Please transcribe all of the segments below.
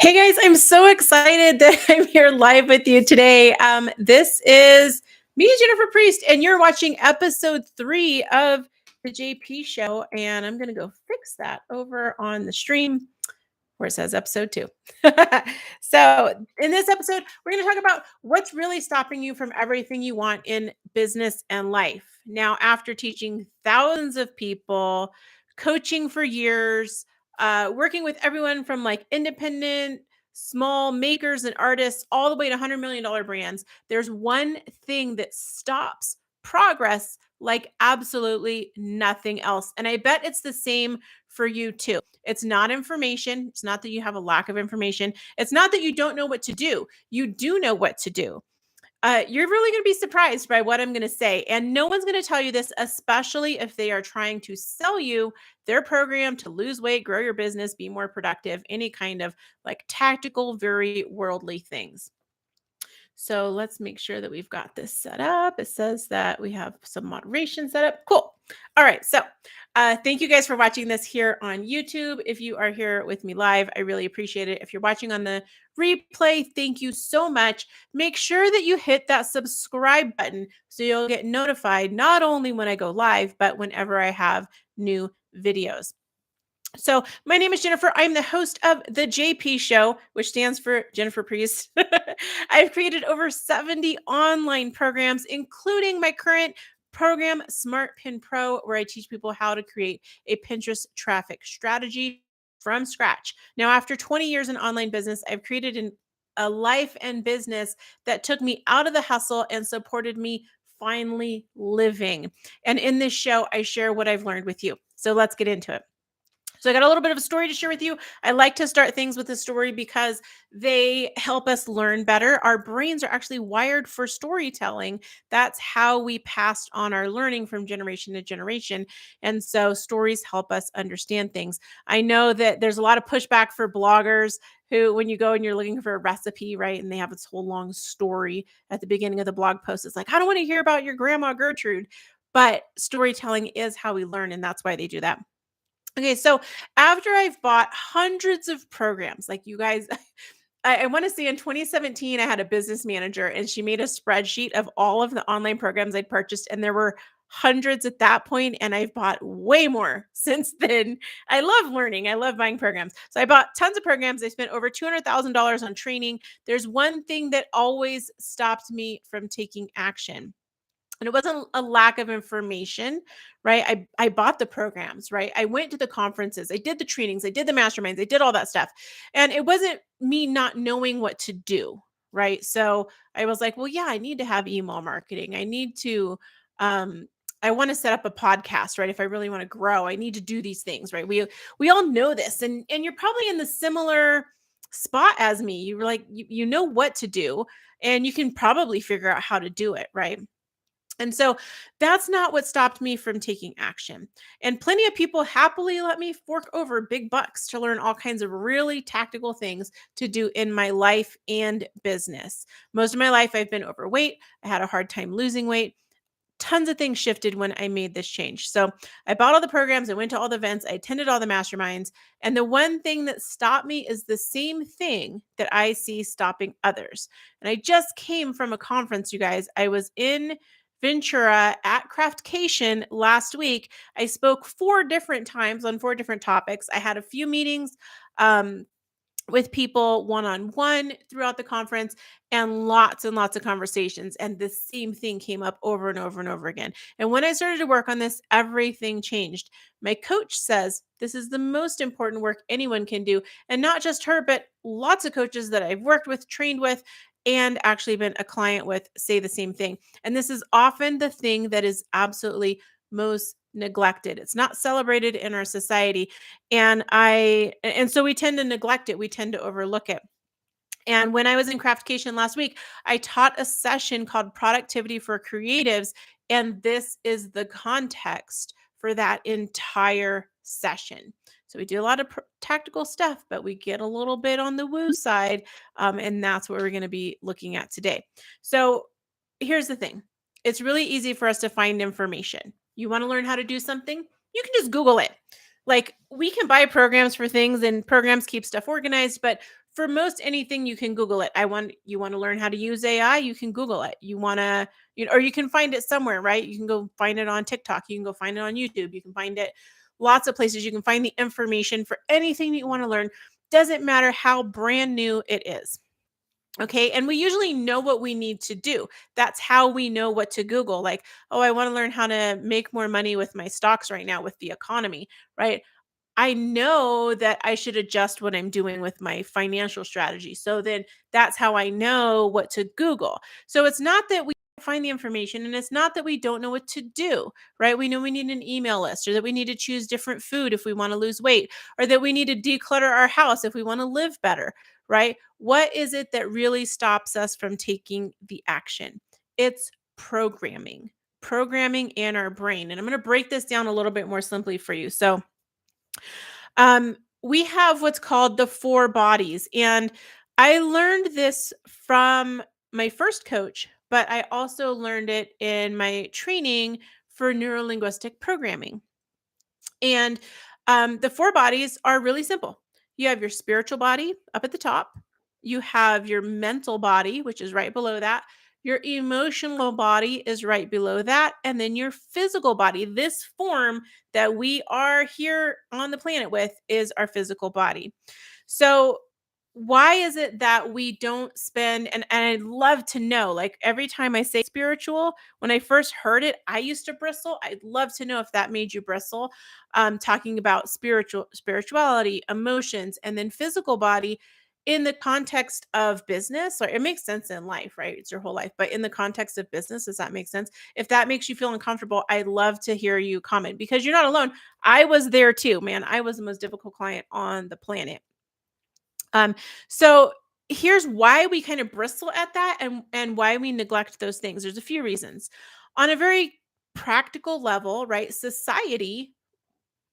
Hey guys, I'm so excited that I'm here live with you today. This is me, Jennifer Priest, and you're watching episode 3 of the JP Show. And I'm going to go fix that over on the stream where it says episode 2. So, in this episode, we're going to talk about what's really stopping you from everything you want in business and life. Now, after teaching thousands of people, coaching for years, working with everyone from like independent, small makers and artists, all the way to $100 million brands, there's one thing that stops progress like absolutely nothing else. And I bet it's the same for you too. It's not information. It's not that you have a lack of information. It's not that you don't know what to do. You do know what to do. You're really going to be surprised by what I'm going to say. And no one's going to tell you this, especially if they are trying to sell you their program to lose weight, grow your business, be more productive, any kind of like tactical, very worldly things. So let's make sure that we've got this set up. It says that we have some moderation set up. Cool. All right. So thank you guys for watching this here on YouTube. If you are here with me live, I really appreciate it. If you're watching on the replay, thank you so much. Make sure that you hit that subscribe button so you'll get notified not only when I go live, but whenever I have new videos. So, my name is Jennifer. I'm the host of the JP Show, which stands for Jennifer Priest. I've created over 70 online programs, including my current program, Smart Pin Pro, where I teach people how to create a Pinterest traffic strategy from scratch. Now, after 20 years in online business, I've created a life and business that took me out of the hustle and supported me finally living. And in this show, I share what I've learned with you. So, let's get into it. So I got a little bit of a story to share with you. I like to start things with a story because they help us learn better. Our brains are actually wired for storytelling. That's how we passed on our learning from generation to generation. And so stories help us understand things. I know that there's a lot of pushback for bloggers who, when you go and you're looking for a recipe, right, and they have this whole long story at the beginning of the blog post, it's like, I don't want to hear about your grandma Gertrude. But storytelling is how we learn, and that's why they do that. Okay, so after I've bought hundreds of programs, like you guys, I want to say in 2017, I had a business manager and she made a spreadsheet of all of the online programs I'd purchased, and there were hundreds at that point, and I've bought way more since then. I love learning. I love buying programs. So I bought tons of programs. I spent over $200,000 on training. There's one thing that always stopped me from taking action. And it wasn't a lack of information, right? I bought the programs, right? I went to the conferences, I did the trainings, I did the masterminds, I did all that stuff. And it wasn't me not knowing what to do, right? So I was like, well, yeah, I need to have email marketing. I need to I want to set up a podcast, right? If I really want to grow, I need to do these things, right? We all know this, and you're probably in the similar spot as me. You're like you know what to do, and you can probably figure out how to do it, right? And so that's not what stopped me from taking action. And plenty of people happily let me fork over big bucks to learn all kinds of really tactical things to do in my life and business. Most of my life, I've been overweight. I had a hard time losing weight. Tons of things shifted when I made this change. So I bought all the programs, I went to all the events, I attended all the masterminds. And the one thing that stopped me is the same thing that I see stopping others. And I just came from a conference, you guys. I was in Ventura at Craftcation last week. I spoke 4 different times on 4 different topics. I had a few meetings with people one-on-one throughout the conference, and lots of conversations. And the same thing came up over and over and over again. And when I started to work on this, everything changed. My coach says this is the most important work anyone can do. And not just her, but lots of coaches that I've worked with, trained with, and actually been a client with say the same thing. And this is often the thing that is absolutely most neglected. It's not celebrated in our society. And so we tend to neglect it. We tend to overlook it. And when I was in Craftcation last week, I taught a session called Productivity for Creatives. And this is the context for that entire session. So we do a lot of tactical stuff, but we get a little bit on the woo side. And that's what we're going to be looking at today. So here's the thing. It's really easy for us to find information. You want to learn how to do something? You can just Google it. Like we can buy programs for things and programs keep stuff organized, but for most anything, you can Google it. You want to learn how to use AI, you can Google it. You want to, or you can find it somewhere, right? You can go find it on TikTok. You can go find it on YouTube. You can find it lots of places. You can find the information for anything that you want to learn. Doesn't matter how brand new it is. Okay. And we usually know what we need to do. That's how we know what to Google. Like, oh, I want to learn how to make more money with my stocks right now with the economy, right? I know that I should adjust what I'm doing with my financial strategy. So then that's how I know what to Google. So it's not that we find the information and it's not that we don't know what to do, right? We know we need an email list or that we need to choose different food if we want to lose weight or that we need to declutter our house if we want to live better, right? What is it that really stops us from taking the action? It's programming in our brain. And I'm going to break this down a little bit more simply for you. So, we have what's called the four bodies. And I learned this from my first coach, but I also learned it in my training for neurolinguistic programming. And the four bodies are really simple. You have your spiritual body up at the top, you have your mental body, which is right below that. Your emotional body is right below that. And then your physical body, this form that we are here on the planet with, is our physical body. So, why is it that we don't spend, and I'd love to know, like every time I say spiritual, when I first heard it, I used to bristle. I'd love to know if that made you bristle. Talking about spirituality, emotions, and then physical body in the context of business, or it makes sense in life, right? It's your whole life. But in the context of business, does that make sense? If that makes you feel uncomfortable, I'd love to hear you comment because you're not alone. I was there too, man. I was the most difficult client on the planet. Um, so here's why we kind of bristle at that and why we neglect those things. There's a few reasons. On a very practical level, right? Society,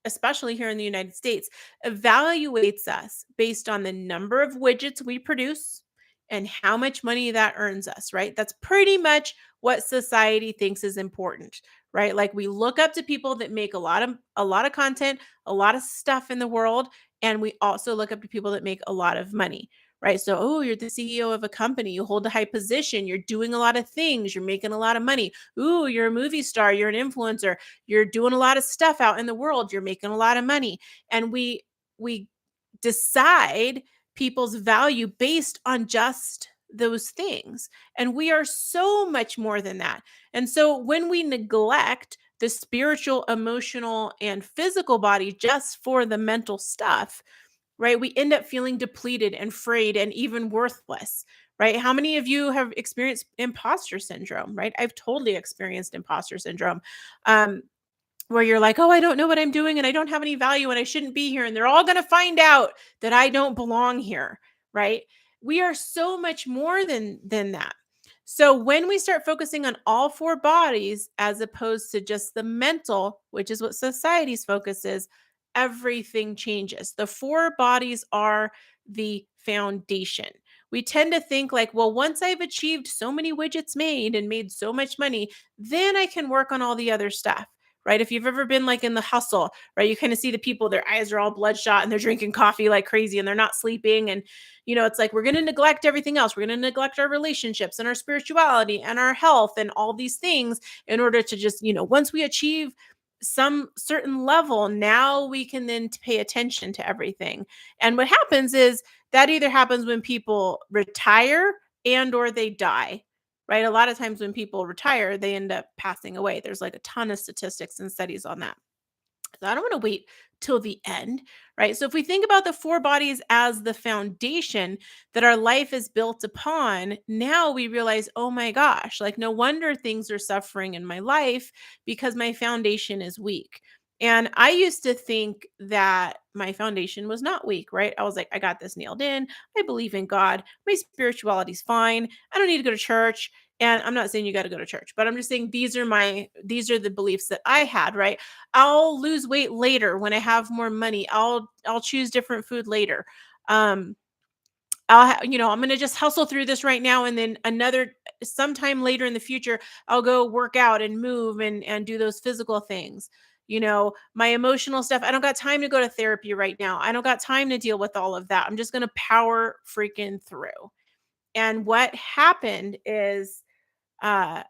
especially here in the United States, evaluates us based on the number of widgets we produce and how much money that earns us, right? That's pretty much what society thinks is important, right? Like we look up to people that make a lot of content, a lot of stuff in the world, and we also look up to people that make a lot of money. Right. So, oh, you're the CEO of a company, you hold a high position, you're doing a lot of things, you're making a lot of money. Ooh, you're a movie star, you're an influencer, you're doing a lot of stuff out in the world, you're making a lot of money. And we decide people's value based on just those things. And we are so much more than that. And so when we neglect the spiritual, emotional, and physical body just for the mental stuff, right, we end up feeling depleted and frayed and even worthless. Right? How many of you have experienced imposter syndrome? Right? I've totally experienced imposter syndrome. Um, where you're like, "Oh, I don't know what I'm doing and I don't have any value and I shouldn't be here and they're all going to find out that I don't belong here." Right? We are so much more than that. So when we start focusing on all four bodies as opposed to just the mental, which is what society's focus is, everything changes. The four bodies are the foundation. We tend to think like, well, once I've achieved so many widgets made and made so much money, then I can work on all the other stuff, right? If you've ever been like in the hustle, right, you kind of see the people, their eyes are all bloodshot and they're drinking coffee like crazy and they're not sleeping. And, it's like we're going to neglect everything else. We're going to neglect our relationships and our spirituality and our health and all these things in order to just, once we achieve some certain level, now we can then pay attention to everything. And what happens is that either happens when people retire and or they die, right? A lot of times when people retire, they end up passing away. There's like a ton of statistics and studies on that. So I don't want to wait till the end, right? So if we think about the four bodies as the foundation that our life is built upon, now we realize, oh my gosh, like no wonder things are suffering in my life because my foundation is weak. And I used to think that my foundation was not weak, right? I was like, I got this nailed in. I believe in God. My spirituality's fine. I don't need to go to church. And I'm not saying you got to go to church, but I'm just saying these are the beliefs that I had, right? I'll lose weight later when I have more money. I'll choose different food later. Um, I'm going to just hustle through this right now, and then another sometime later in the future, I'll go work out and move and do those physical things. my emotional stuff. I don't got time to go to therapy right now. I don't got time to deal with all of that. I'm just going to power freaking through. And what happened is, uh,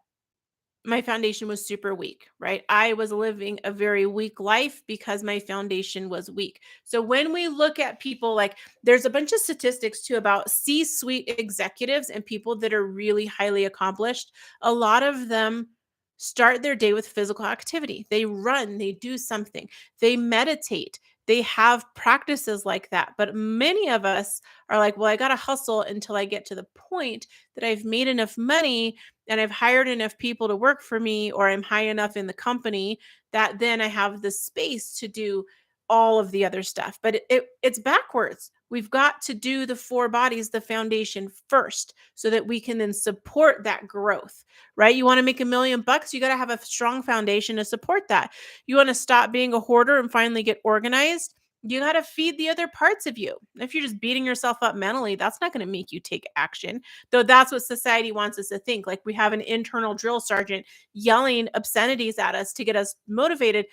my foundation was super weak, right? I was living a very weak life because my foundation was weak. So when we look at people, like, there's a bunch of statistics too about C-suite executives and people that are really highly accomplished. A lot of them start their day with physical activity. They run, they do something, they meditate, they have practices like that. But many of us are like, well, I got to hustle until I get to the point that I've made enough money and I've hired enough people to work for me, or I'm high enough in the company that then I have the space to do all of the other stuff. But it's backwards. We've got to do the four bodies, the foundation first, so that we can then support that growth, right? You want to make $1,000,000, you got to have a strong foundation to support that. You want to stop being a hoarder and finally get organized, you got to feed the other parts of you. If you're just beating yourself up mentally, that's not going to make you take action. Though that's what society wants us to think. Like, we have an internal drill sergeant yelling obscenities at us to get us motivated.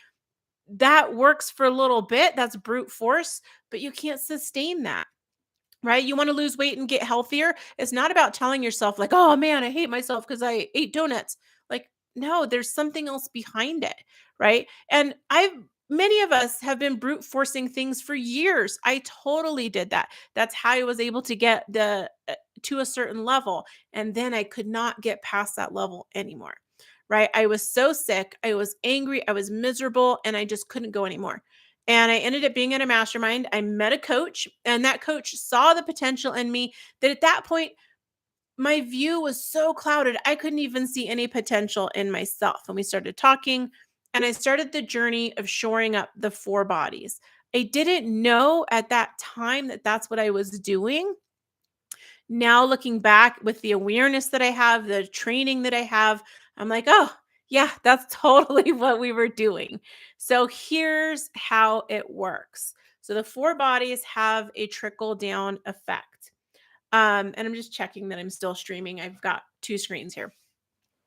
That works for a little bit. That's brute force, but you can't sustain that. Right? You want to lose weight and get healthier. It's not about telling yourself, like, oh man, I hate myself because I ate donuts. Like, no, there's something else behind it. Right. And many of us have been brute forcing things for years. I totally did that. That's how I was able to get to a certain level. And then I could not get past that level anymore. Right. I was so sick. I was angry. I was miserable, and I just couldn't go anymore. And I ended up being at a mastermind. I met a coach, and that coach saw the potential in me that at that point, my view was so clouded. I couldn't even see any potential in myself. And we started talking, and I started the journey of shoring up the four bodies. I didn't know at that time that that's what I was doing. Now, looking back with the awareness that I have, the training that I have, I'm like, oh, yeah, that's totally what we were doing. So here's how it works. So the four bodies have a trickle down effect. And I'm just checking that I'm still streaming. I've got two screens here.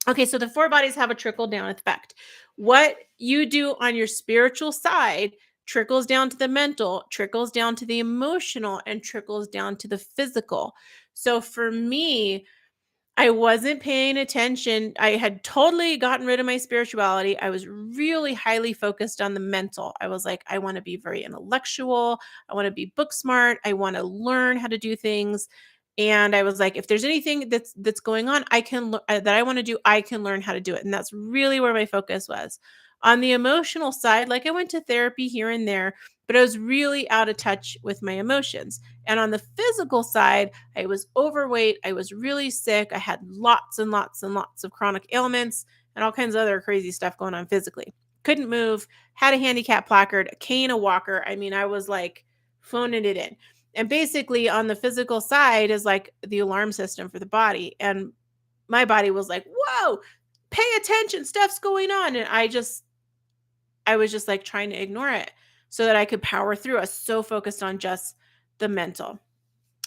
Okay, so the four bodies have a trickle down effect. What you do on your spiritual side trickles down to the mental, trickles down to the emotional, and trickles down to the physical. So for me, I wasn't paying attention. I had totally gotten rid of my spirituality. I was really highly focused on the mental. I was like, I want to be very intellectual. I want to be book smart. I want to learn how to do things. And I was like, if there's anything that's going on, that I want to do, I can learn how to do it. And that's really where my focus was. On the emotional side, like, I went to therapy here and there, but I was really out of touch with my emotions. And on the physical side, I was overweight. I was really sick. I had lots and lots and lots of chronic ailments and all kinds of other crazy stuff going on physically. Couldn't move, had a handicap placard, a cane, a walker. I mean, I was like phoning it in. And basically, on the physical side is like the alarm system for the body. And my body was like, whoa, pay attention, stuff's going on. And I was just like trying to ignore it so that I could power through. I was so focused on just the mental.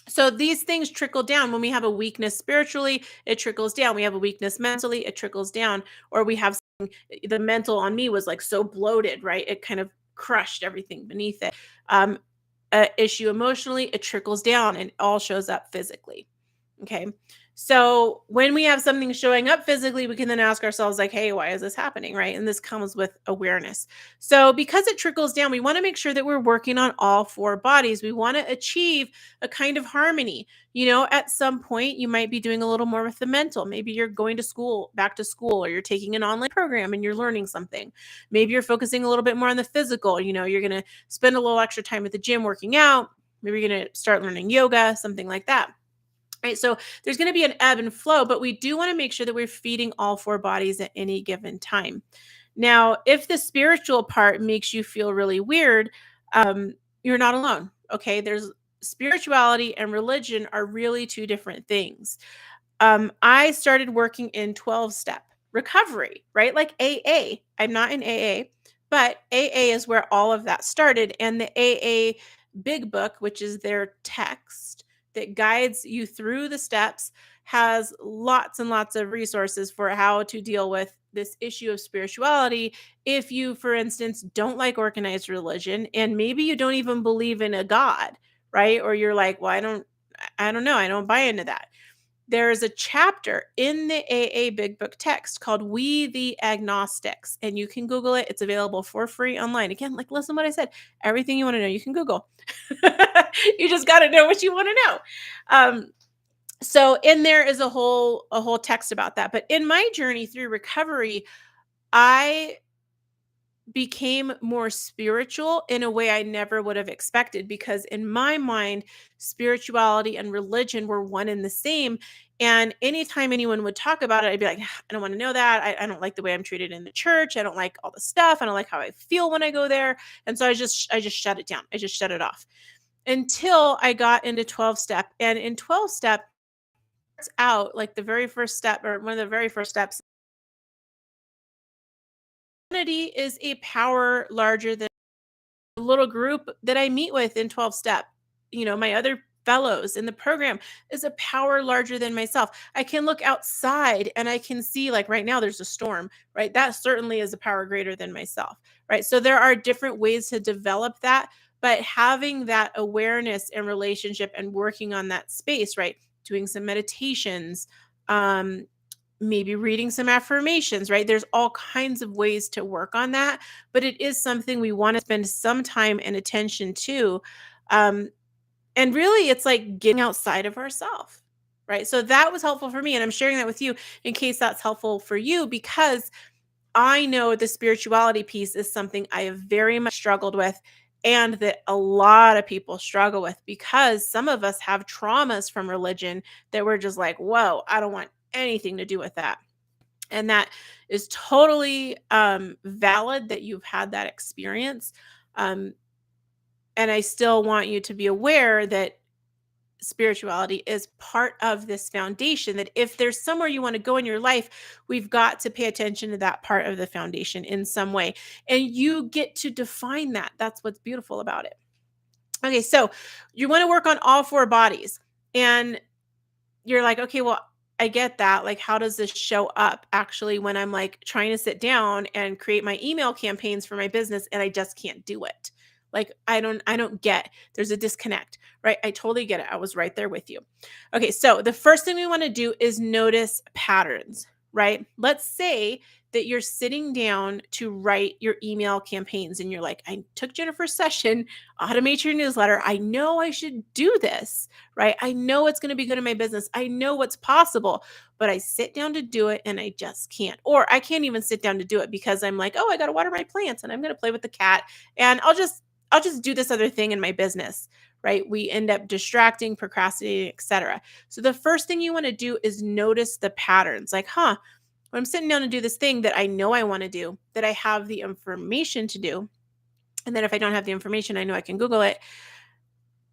So these things trickle down. When we have a weakness spiritually, it trickles down. We have a weakness mentally, it trickles down. Or we have the mental on me was like so bloated, right? It kind of crushed everything beneath it. Issue emotionally, it trickles down and all shows up physically. Okay. So when we have something showing up physically, we can then ask ourselves, like, hey, why is this happening? Right. And this comes with awareness. So because it trickles down, we want to make sure that we're working on all four bodies. We want to achieve a kind of harmony. At some point, you might be doing a little more with the mental. Maybe you're going to school, back to school, or you're taking an online program and you're learning something. Maybe you're focusing a little bit more on the physical. You're going to spend a little extra time at the gym working out. Maybe you're going to start learning yoga, something like that. Right. So there's going to be an ebb and flow, but we do want to make sure that we're feeding all four bodies at any given time. Now, if the spiritual part makes you feel really weird, you're not alone. Okay. There's spirituality and religion are really two different things. I started working in 12-step recovery, right? Like AA. I'm not in AA, but AA is where all of that started. And the AA Big Book, which is their text that guides you through the steps, has lots and lots of resources for how to deal with this issue of spirituality if you, for instance, don't like organized religion and maybe you don't even believe in a God, right? Or you're like, well, I don't know, I don't buy into that. There is a chapter in the AA Big Book text called We the Agnostics, and you can Google it. It's available for free online. Again, like listen to what I said. Everything you want to know, you can Google. You just got to know what you want to know. So in there is a whole text about that. But in my journey through recovery, I became more spiritual in a way I never would have expected, because in my mind, spirituality and religion were one and the same. And anytime anyone would talk about it, I'd be like, I don't want to know that. I don't like the way I'm treated in the church. I don't like all the stuff. I don't like how I feel when I go there. And so I just shut it down. I just shut it off until I got into 12 step. And in 12 step, it's out like the very first step, or one of the very first steps. Humanity is a power larger than the little group that I meet with in 12 step. My other fellows in the program is a power larger than myself. I can look outside and I can see, like right now there's a storm, right? That certainly is a power greater than myself, right? So there are different ways to develop that, but having that awareness and relationship and working on that space, right? Doing some meditations, um, maybe reading some affirmations, right? There's all kinds of ways to work on that, but it is something we want to spend some time and attention to. Um, and really, it's like getting outside of ourselves, right? So that was helpful for me. And I'm sharing that with you in case that's helpful for you, because I know the spirituality piece is something I have very much struggled with, and that a lot of people struggle with, because some of us have traumas from religion that we're just like, whoa, I don't want anything to do with that. And that is totally valid that you've had that experience. Um, and I still want you to be aware that spirituality is part of this foundation, that if there's somewhere you want to go in your life, we've got to pay attention to that part of the foundation in some way. And you get to define that. That's what's beautiful about it. Okay, so you want to work on all four bodies. And you're like, okay, well, I get that. Like, how does this show up actually when I'm like trying to sit down and create my email campaigns for my business and I just can't do it? Like, I don't get, there's a disconnect, right? I totally get it. I was right there with you. Okay. So the first thing we want to do is notice patterns, right? Let's say that you're sitting down to write your email campaigns and you're like, I took Jennifer's session, automate your newsletter. I know I should do this, right? I know it's going to be good in my business. I know what's possible, but I sit down to do it and I just can't. Or I can't even sit down to do it because I'm like, oh, I got to water my plants and I'm going to play with the cat and I'll just do this other thing in my business, right? We end up distracting, procrastinating, etc. So the first thing you want to do is notice the patterns. Like, when I'm sitting down to do this thing that I know I want to do, that I have the information to do, and then if I don't have the information, I know I can Google it.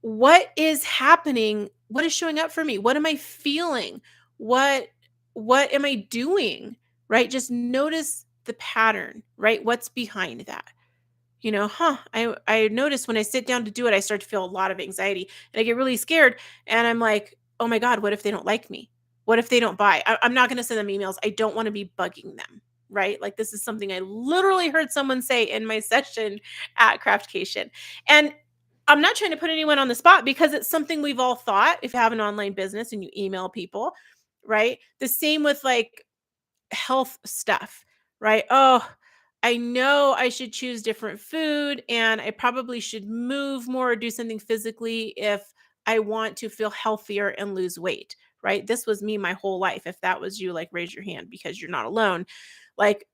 What is happening? What is showing up for me? What am I feeling? What am I doing? Right? Just notice the pattern, right? What's behind that? I notice when I sit down to do it, I start to feel a lot of anxiety and I get really scared. And I'm like, oh my God, what if they don't like me? What if they don't buy? I'm not going to send them emails. I don't want to be bugging them. Right. Like, this is something I literally heard someone say in my session at Craftcation. And I'm not trying to put anyone on the spot, because it's something we've all thought if you have an online business and you email people, right? The same with like health stuff, right? Oh, I know I should choose different food and I probably should move more or do something physically if I want to feel healthier and lose weight, right? This was me my whole life. If that was you, like, raise your hand because you're not alone. Like,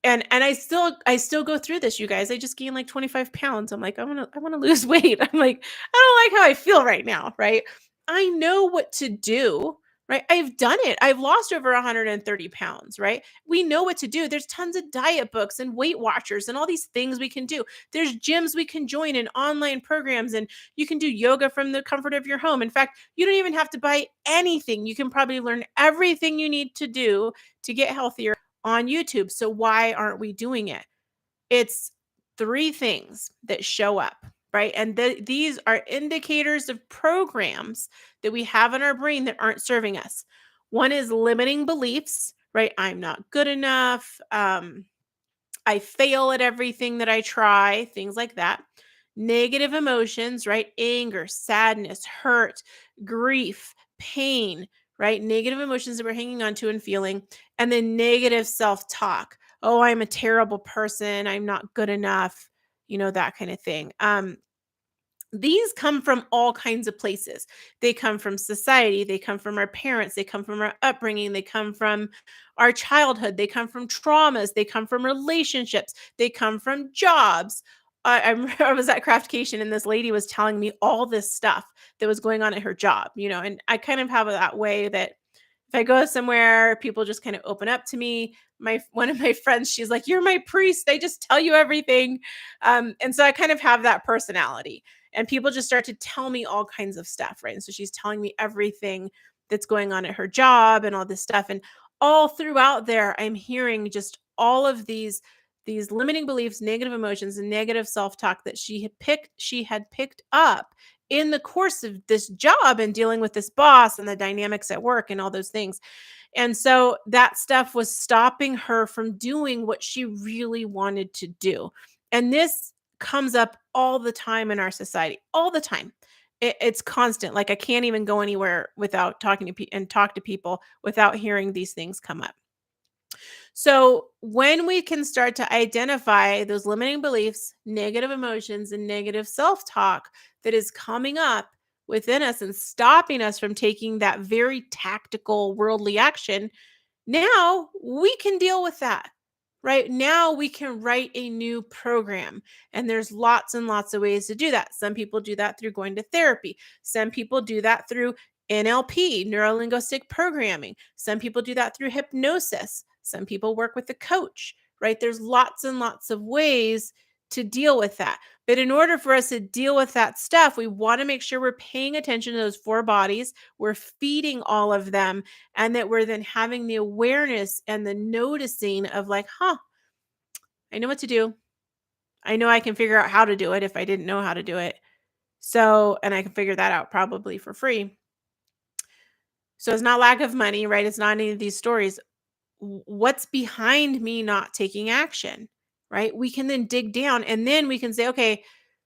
and I still go through this, you guys. I just gained like 25 pounds. I'm like, I want to lose weight. I'm like, I don't like how I feel right now, right? I know what to do, right? I've done it. I've lost over 130 pounds, right? We know what to do. There's tons of diet books and Weight Watchers and all these things we can do. There's gyms we can join and online programs, and you can do yoga from the comfort of your home. In fact, you don't even have to buy anything. You can probably learn everything you need to do to get healthier on YouTube. So why aren't we doing it? It's three things that show up, right? And these are indicators of programs that we have in our brain that aren't serving us. One is limiting beliefs, right? I'm not good enough. I fail at everything that I try, things like that. Negative emotions, right? Anger, sadness, hurt, grief, pain, right? Negative emotions that we're hanging on to and feeling. And then negative self talk. Oh, I'm a terrible person. I'm not good enough, that kind of thing. These come from all kinds of places. They come from society, they come from our parents, they come from our upbringing, they come from our childhood, they come from traumas, they come from relationships, they come from jobs. I remember I was at Craftcation and this lady was telling me all this stuff that was going on at her job, and I kind of have that way that if I go somewhere, people just kind of open up to me. One of my friends, she's like, "You're my priest. I just tell you everything." And so I kind of have that personality. And people just start to tell me all kinds of stuff, right? And so she's telling me everything that's going on at her job and all this stuff. And all throughout there, I'm hearing just all of these limiting beliefs, negative emotions, and negative self-talk that she had picked up in the course of this job and dealing with this boss and the dynamics at work and all those things. And so that stuff was stopping her from doing what she really wanted to do. And this comes up all the time in our society, all the time. It's constant. Like I can't even go anywhere without talking to and talk to people without hearing these things come up. So, when we can start to identify those limiting beliefs, negative emotions, and negative self talk that is coming up within us and stopping us from taking that very tactical worldly action, now we can deal with that. Right now, we can write a new program, and there's lots and lots of ways to do that. Some people do that through going to therapy, some people do that through NLP, neuro linguistic programming, some people do that through hypnosis, some people work with a coach, right? There's lots and lots of ways to deal with that. But in order for us to deal with that stuff, we want to make sure we're paying attention to those four bodies, we're feeding all of them, and that we're then having the awareness and the noticing of like, I know what to do. I know I can figure out how to do it if I didn't know how to do it. So, and I can figure that out probably for free. So it's not lack of money, right? It's not any of these stories. What's behind me not taking action, right? We can then dig down and then we can say, okay,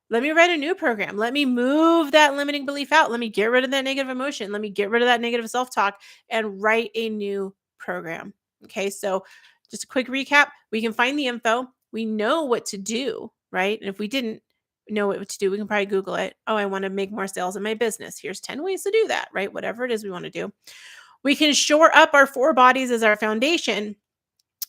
let me write a new program. Let me move that limiting belief out. Let me get rid of that negative emotion. Let me get rid of that negative self talk and write a new program. Okay. So, just a quick recap, we can find the info. We know what to do, right? And if we didn't know what to do, we can probably Google it. Oh, I want to make more sales in my business. Here's 10 ways to do that, right? Whatever it is we want to do. We can shore up our four bodies as our foundation.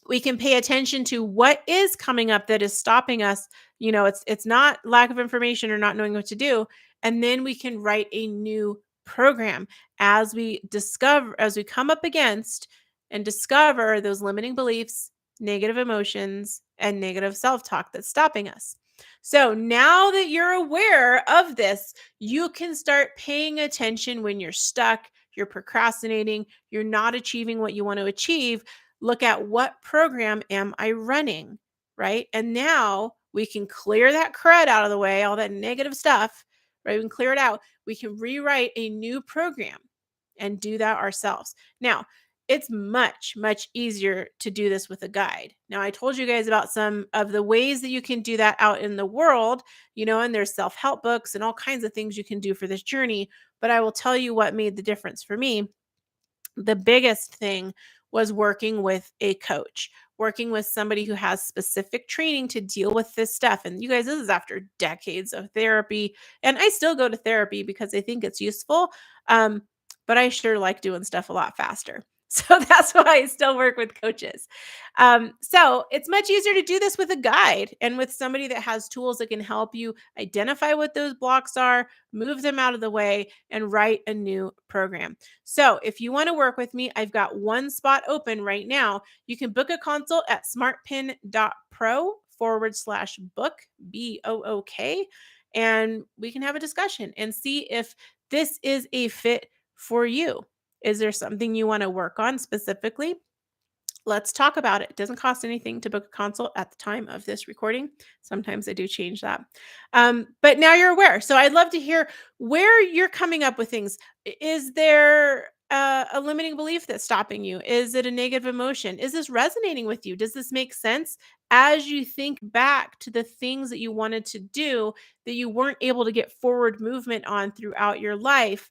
We can pay attention to what is coming up that is stopping us. It's not lack of information or not knowing what to do. And then we can write a new program as we come up against and discover those limiting beliefs, negative emotions, and negative self-talk that's stopping us. So now that you're aware of this, you can start paying attention when you're stuck, you're procrastinating, you're not achieving what you want to achieve. Look at what program am I running, right? And now we can clear that crud out of the way, all that negative stuff, right? We can clear it out. We can rewrite a new program and do that ourselves. Now, it's much, much easier to do this with a guide. Now, I told you guys about some of the ways that you can do that out in the world, and there's self-help books and all kinds of things you can do for this journey. But I will tell you what made the difference for me. The biggest thing was working with a coach, working with somebody who has specific training to deal with this stuff. And you guys, this is after decades of therapy. And I still go to therapy because I think it's useful. Um, but I sure like doing stuff a lot faster. So that's why I still work with coaches. So it's much easier to do this with a guide and with somebody that has tools that can help you identify what those blocks are, move them out of the way, and write a new program. So if you want to work with me, I've got one spot open right now. You can book a consult at smartpin.pro/book, BOOK, and we can have a discussion and see if this is a fit for you. Is there something you want to work on specifically? Let's talk about it. It doesn't cost anything to book a consult at the time of this recording. Sometimes I do change that. But now you're aware. So I'd love to hear where you're coming up with things. Is there a limiting belief that's stopping you? Is it a negative emotion? Is this resonating with you? Does this make sense as you think back to the things that you wanted to do that you weren't able to get forward movement on throughout your life?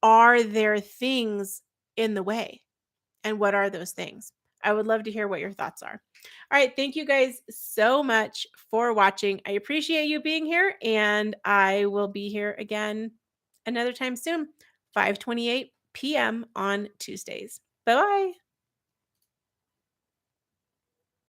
Are there things in the way? And what are those things? I would love to hear what your thoughts are. All right. Thank you guys so much for watching. I appreciate you being here, and I will be here again another time soon, 5:28 p.m. on Tuesdays. Bye bye.